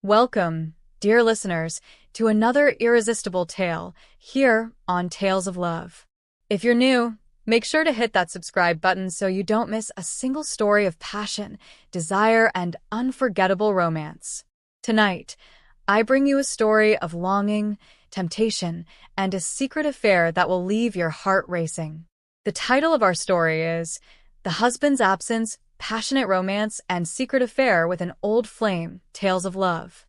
Welcome, dear listeners, to another irresistible tale here on Tales of Love. If you're new, make sure to hit that subscribe button so you don't miss a single story of passion, desire, and unforgettable romance. Tonight, I bring you a story of longing, temptation, and a secret affair that will leave your heart racing. The title of our story is The Husband's Absence, Passionate Romance, and Secret Affair with an Old Flame, Tales of Love.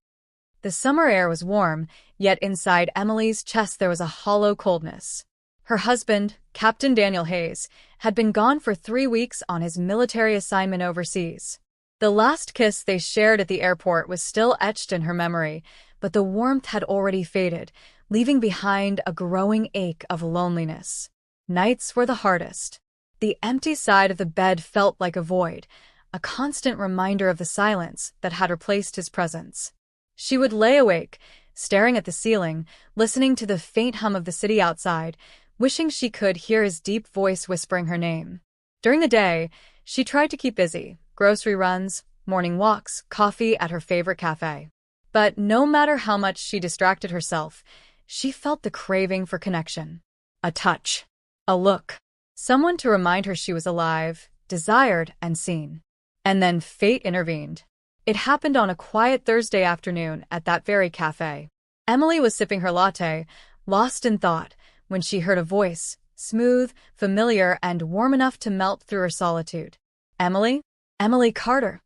The summer air was warm, yet inside Emily's chest there was a hollow coldness. Her husband, Captain Daniel Hayes, had been gone for 3 weeks on his military assignment overseas. The last kiss they shared at the airport was still etched in her memory, but the warmth had already faded, leaving behind a growing ache of loneliness. Nights were the hardest. The empty side of the bed felt like a void, a constant reminder of the silence that had replaced his presence. She would lay awake, staring at the ceiling, listening to the faint hum of the city outside, wishing she could hear his deep voice whispering her name. During the day, she tried to keep busy, grocery runs, morning walks, coffee at her favorite cafe. But no matter how much she distracted herself, she felt the craving for connection. A touch. A look. Someone to remind her she was alive, desired, and seen. And then fate intervened. It happened on a quiet Thursday afternoon at that very cafe. Emily was sipping her latte, lost in thought, when she heard a voice, smooth, familiar, and warm enough to melt through her solitude. Emily? Emily Carter.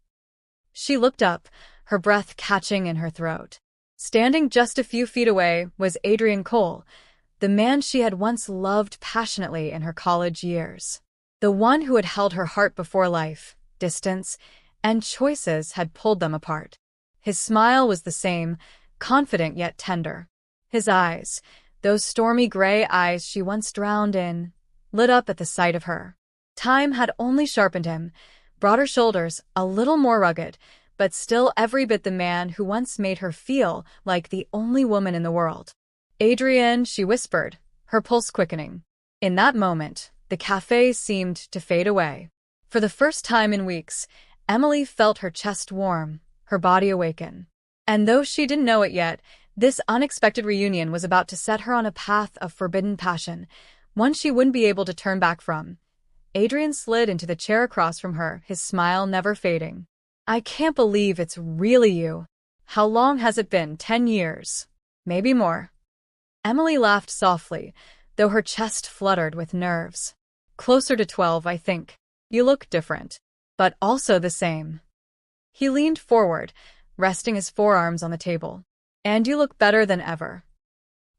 She looked up, her breath catching in her throat. Standing just a few feet away was Adrian Cole, the man she had once loved passionately in her college years. The one who had held her heart before life, distance, and choices had pulled them apart. His smile was the same, confident yet tender. His eyes, those stormy gray eyes she once drowned in, lit up at the sight of her. Time had only sharpened him, broader shoulders, a little more rugged, but still every bit the man who once made her feel like the only woman in the world. Adrian, she whispered, her pulse quickening. In that moment, the cafe seemed to fade away. For the first time in weeks, Emily felt her chest warm, her body awaken. And though she didn't know it yet, this unexpected reunion was about to set her on a path of forbidden passion, one she wouldn't be able to turn back from. Adrian slid into the chair across from her, his smile never fading. I can't believe it's really you. How long has it been? 10 years. Maybe more. Emily laughed softly, though her chest fluttered with nerves. Closer to 12, I think. You look different, but also the same. He leaned forward, resting his forearms on the table. And you look better than ever.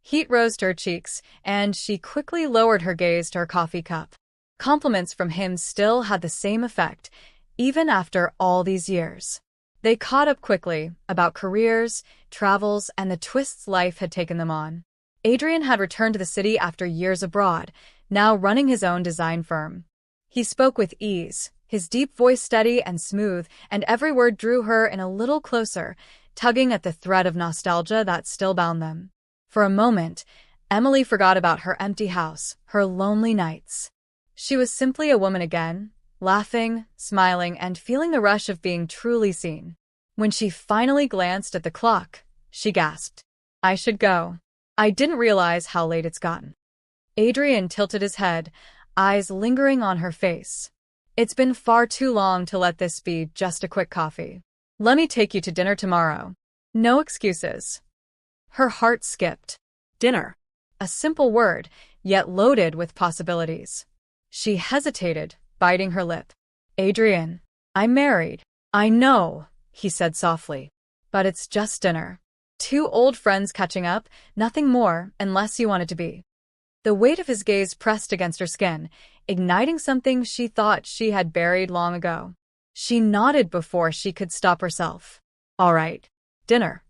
Heat rose to her cheeks, and she quickly lowered her gaze to her coffee cup. Compliments from him still had the same effect, even after all these years. They caught up quickly about careers, travels, and the twists life had taken them on. Adrian had returned to the city after years abroad, now running his own design firm. He spoke with ease, his deep voice steady and smooth, and every word drew her in a little closer, tugging at the thread of nostalgia that still bound them. For a moment, Emily forgot about her empty house, her lonely nights. She was simply a woman again, laughing, smiling, and feeling the rush of being truly seen. When she finally glanced at the clock, she gasped. I should go. I didn't realize how late it's gotten. Adrian tilted his head, eyes lingering on her face. It's been far too long to let this be just a quick coffee. Let me take you to dinner tomorrow. No excuses. Her heart skipped. Dinner. A simple word, yet loaded with possibilities. She hesitated, biting her lip. Adrian, I'm married. I know, he said softly. But it's just dinner. 2 old friends catching up, nothing more, unless you want it to be. The weight of his gaze pressed against her skin, igniting something she thought she had buried long ago. She nodded before she could stop herself. All right. Dinner.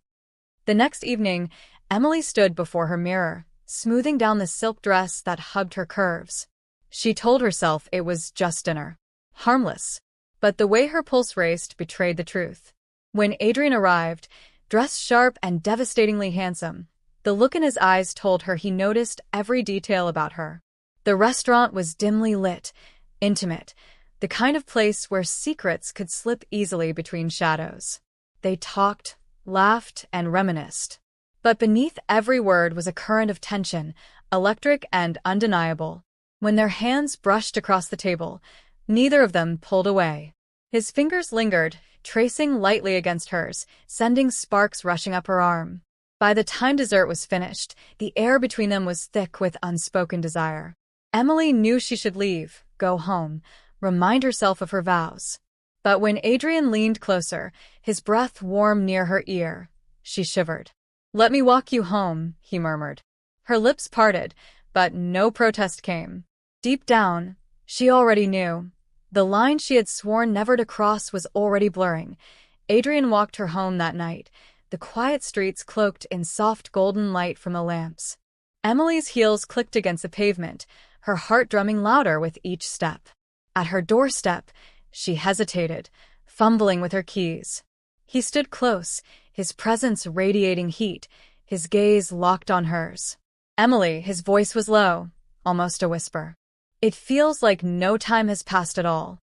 The next evening, Emily stood before her mirror, smoothing down the silk dress that hugged her curves. She told herself it was just dinner. Harmless. But the way her pulse raced betrayed the truth. When Adrian arrived, dressed sharp and devastatingly handsome, the look in his eyes told her he noticed every detail about her. The restaurant was dimly lit, intimate, the kind of place where secrets could slip easily between shadows. They talked, laughed, and reminisced. But beneath every word was a current of tension, electric and undeniable. When their hands brushed across the table, neither of them pulled away. His fingers lingered, tracing lightly against hers, sending sparks rushing up her arm. By the time dessert was finished, the air between them was thick with unspoken desire. Emily knew she should leave, go home, remind herself of her vows. But when Adrian leaned closer, his breath warm near her ear, she shivered. "Let me walk you home," he murmured. Her lips parted, but no protest came. Deep down, she already knew. The line she had sworn never to cross was already blurring. Adrian walked her home that night, the quiet streets cloaked in soft golden light from the lamps. Emily's heels clicked against the pavement, her heart drumming louder with each step. At her doorstep, she hesitated, fumbling with her keys. He stood close, his presence radiating heat, his gaze locked on hers. "Emily," his voice was low, almost a whisper. "It feels like no time has passed at all."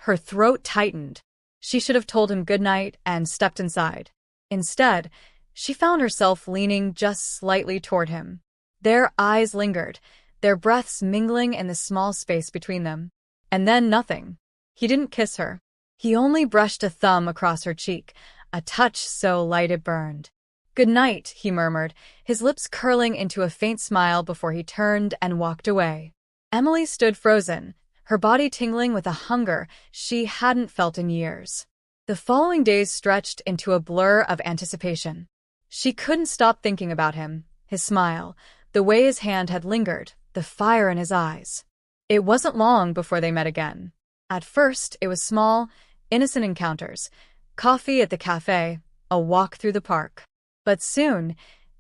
Her throat tightened. She should have told him goodnight and stepped inside. Instead, she found herself leaning just slightly toward him. Their eyes lingered, their breaths mingling in the small space between them. And then nothing. He didn't kiss her. He only brushed a thumb across her cheek, a touch so light it burned. "Good night," he murmured, his lips curling into a faint smile before he turned and walked away. Emily stood frozen, her body tingling with a hunger she hadn't felt in years. The following days stretched into a blur of anticipation. She couldn't stop thinking about him, his smile, the way his hand had lingered, the fire in his eyes. It wasn't long before they met again. At first, it was small, innocent encounters, coffee at the cafe, a walk through the park. But soon,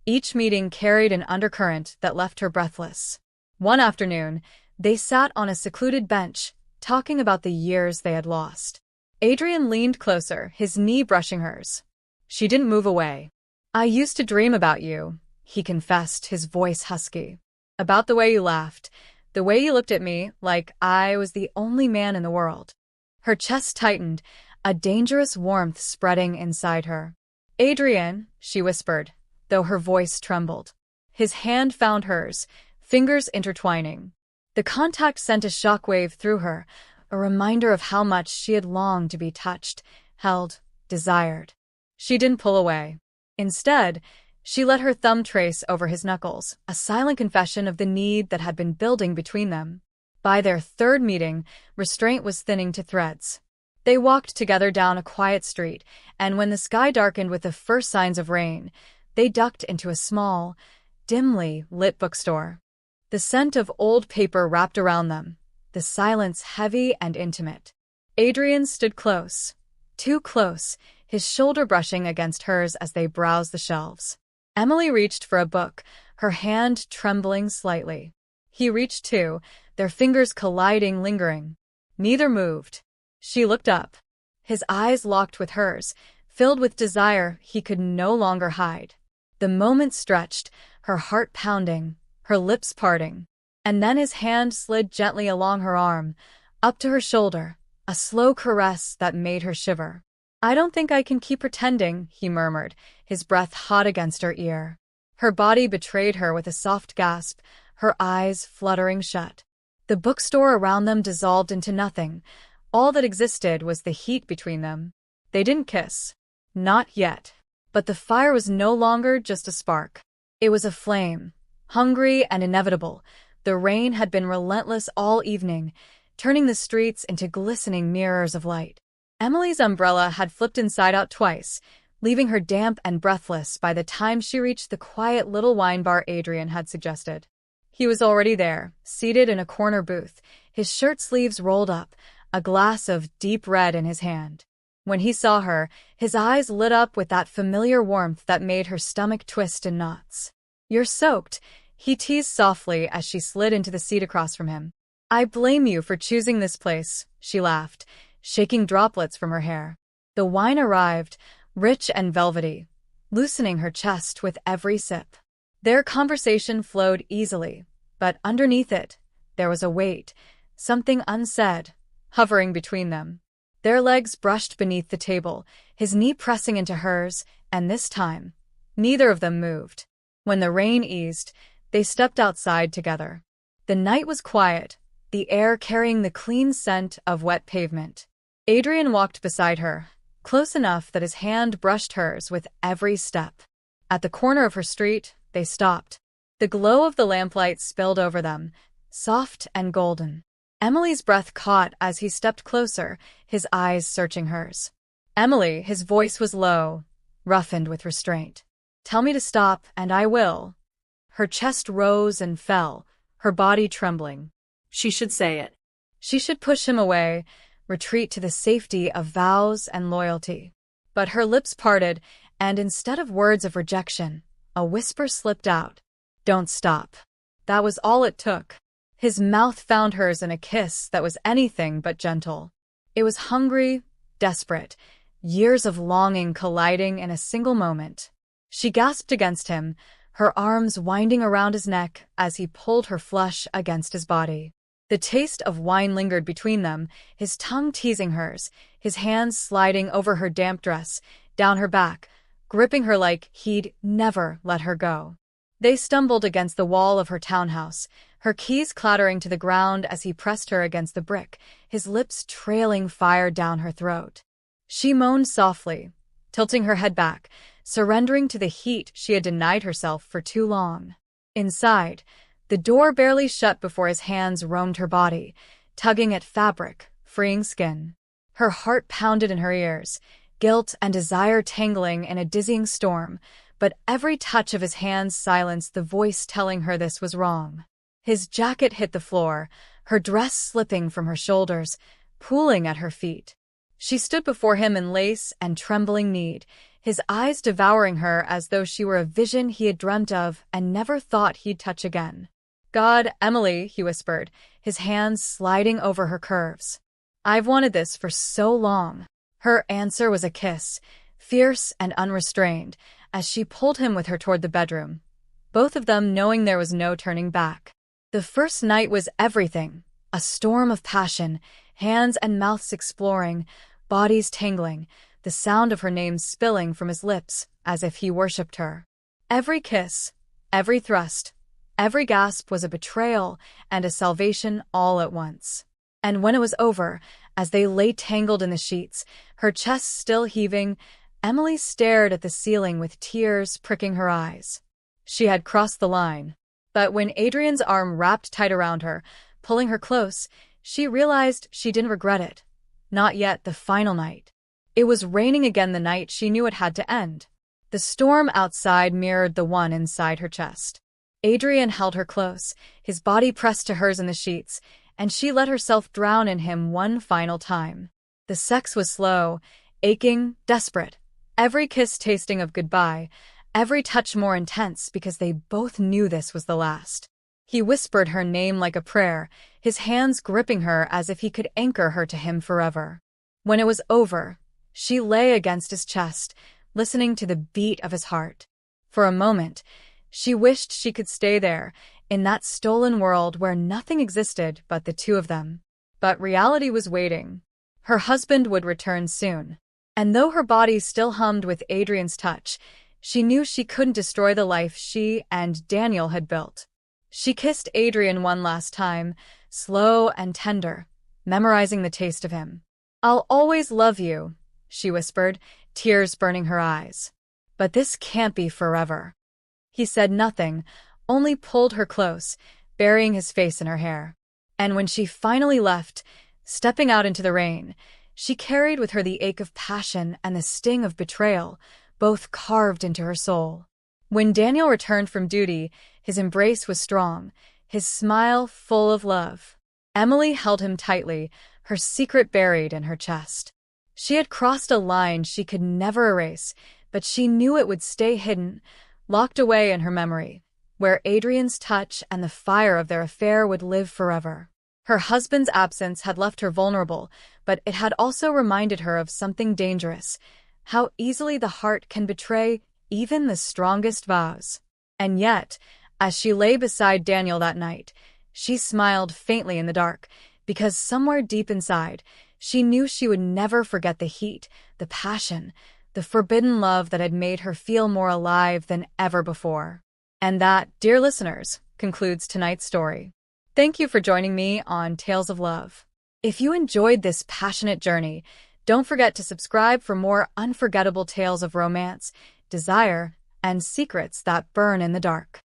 each meeting carried an undercurrent that left her breathless. One afternoon, they sat on a secluded bench, talking about the years they had lost. Adrian leaned closer, his knee brushing hers. She didn't move away. "I used to dream about you," he confessed, his voice husky. "About the way you laughed, the way you looked at me like I was the only man in the world." Her chest tightened, a dangerous warmth spreading inside her. "Adrian," she whispered, though her voice trembled. His hand found hers, fingers intertwining. The contact sent a shockwave through her, a reminder of how much she had longed to be touched, held, desired. She didn't pull away. Instead, she let her thumb trace over his knuckles, a silent confession of the need that had been building between them. By their third meeting, restraint was thinning to threads. They walked together down a quiet street, and when the sky darkened with the first signs of rain, they ducked into a small, dimly lit bookstore. The scent of old paper wrapped around them, the silence heavy and intimate. Adrian stood close, too close, his shoulder brushing against hers as they browsed the shelves. Emily reached for a book, her hand trembling slightly. He reached too, their fingers colliding, lingering. Neither moved. She looked up. His eyes locked with hers, filled with desire he could no longer hide. The moment stretched, her heart pounding, her lips parting. And then his hand slid gently along her arm, up to her shoulder, a slow caress that made her shiver. "I don't think I can keep pretending," he murmured, his breath hot against her ear. Her body betrayed her with a soft gasp, her eyes fluttering shut. The bookstore around them dissolved into nothing. All that existed was the heat between them. They didn't kiss. Not yet. But the fire was no longer just a spark. It was a flame, hungry and inevitable. The rain had been relentless all evening, turning the streets into glistening mirrors of light. Emily's umbrella had flipped inside out twice, leaving her damp and breathless by the time she reached the quiet little wine bar Adrian had suggested. He was already there, seated in a corner booth, his shirt sleeves rolled up, a glass of deep red in his hand. When he saw her, his eyes lit up with that familiar warmth that made her stomach twist in knots. "You're soaked," he teased softly as she slid into the seat across from him. "I blame you for choosing this place," she laughed, shaking droplets from her hair. The wine arrived, rich and velvety, loosening her chest with every sip. Their conversation flowed easily, but underneath it, there was a weight, something unsaid, hovering between them. Their legs brushed beneath the table, his knee pressing into hers, and this time, neither of them moved. When the rain eased, they stepped outside together. The night was quiet, the air carrying the clean scent of wet pavement. Adrian walked beside her, close enough that his hand brushed hers with every step. At the corner of her street, they stopped. The glow of the lamplight spilled over them, soft and golden. Emily's breath caught as he stepped closer, his eyes searching hers. "Emily," his voice was low, roughened with restraint. "Tell me to stop, and I will." Her chest rose and fell, her body trembling. She should say it. She should push him away, retreat to the safety of vows and loyalty. But her lips parted, and instead of words of rejection, a whisper slipped out. "Don't stop." That was all it took. His mouth found hers in a kiss that was anything but gentle. It was hungry, desperate, years of longing colliding in a single moment. She gasped against him, her arms winding around his neck as he pulled her flush against his body. The taste of wine lingered between them, his tongue teasing hers, his hands sliding over her damp dress, down her back, gripping her like he'd never let her go. They stumbled against the wall of her townhouse, her keys clattering to the ground as he pressed her against the brick, his lips trailing fire down her throat. She moaned softly, tilting her head back, surrendering to the heat she had denied herself for too long. Inside, the door barely shut before his hands roamed her body, tugging at fabric, freeing skin. Her heart pounded in her ears, guilt and desire tangling in a dizzying storm, but every touch of his hands silenced the voice telling her this was wrong. His jacket hit the floor, her dress slipping from her shoulders, pooling at her feet. She stood before him in lace and trembling need, his eyes devouring her as though she were a vision he had dreamt of and never thought he'd touch again. "God, Emily," he whispered, his hands sliding over her curves. "I've wanted this for so long." Her answer was a kiss, fierce and unrestrained, as she pulled him with her toward the bedroom, both of them knowing there was no turning back. The first night was everything, a storm of passion, hands and mouths exploring, bodies tangling, the sound of her name spilling from his lips as if he worshipped her. Every kiss, every thrust, every gasp was a betrayal and a salvation all at once. And when it was over, as they lay tangled in the sheets, her chest still heaving, Emily stared at the ceiling with tears pricking her eyes. She had crossed the line. But when Adrian's arm wrapped tight around her, pulling her close, she realized she didn't regret it. Not yet the final night. It was raining again the night she knew it had to end. The storm outside mirrored the one inside her chest. Adrian held her close, his body pressed to hers in the sheets, and she let herself drown in him one final time. The sex was slow, aching, desperate, every kiss tasting of goodbye, every touch more intense because they both knew this was the last. He whispered her name like a prayer, his hands gripping her as if he could anchor her to him forever. When it was over, she lay against his chest, listening to the beat of his heart. For a moment, she wished she could stay there, in that stolen world where nothing existed but the two of them. But reality was waiting. Her husband would return soon. And though her body still hummed with Adrian's touch, she knew she couldn't destroy the life she and Daniel had built. She kissed Adrian one last time, slow and tender, memorizing the taste of him. "I'll always love you," she whispered, tears burning her eyes. "But this can't be forever." He said nothing, only pulled her close, burying his face in her hair. And when she finally left, stepping out into the rain, she carried with her the ache of passion and the sting of betrayal, both carved into her soul. When Daniel returned from duty, his embrace was strong, his smile full of love. Emily held him tightly, her secret buried in her chest. She had crossed a line she could never erase, but she knew it would stay hidden, locked away in her memory, where Adrian's touch and the fire of their affair would live forever. Her husband's absence had left her vulnerable, but it had also reminded her of something dangerous, how easily the heart can betray even the strongest vows. And yet, as she lay beside Daniel that night, she smiled faintly in the dark, because somewhere deep inside, She knew she would never forget the heat, the passion, the forbidden love that had made her feel more alive than ever before. And that, dear listeners, concludes tonight's story. Thank you for joining me on Tales of Love. If you enjoyed this passionate journey, don't forget to subscribe for more unforgettable tales of romance, desire, and secrets that burn in the dark.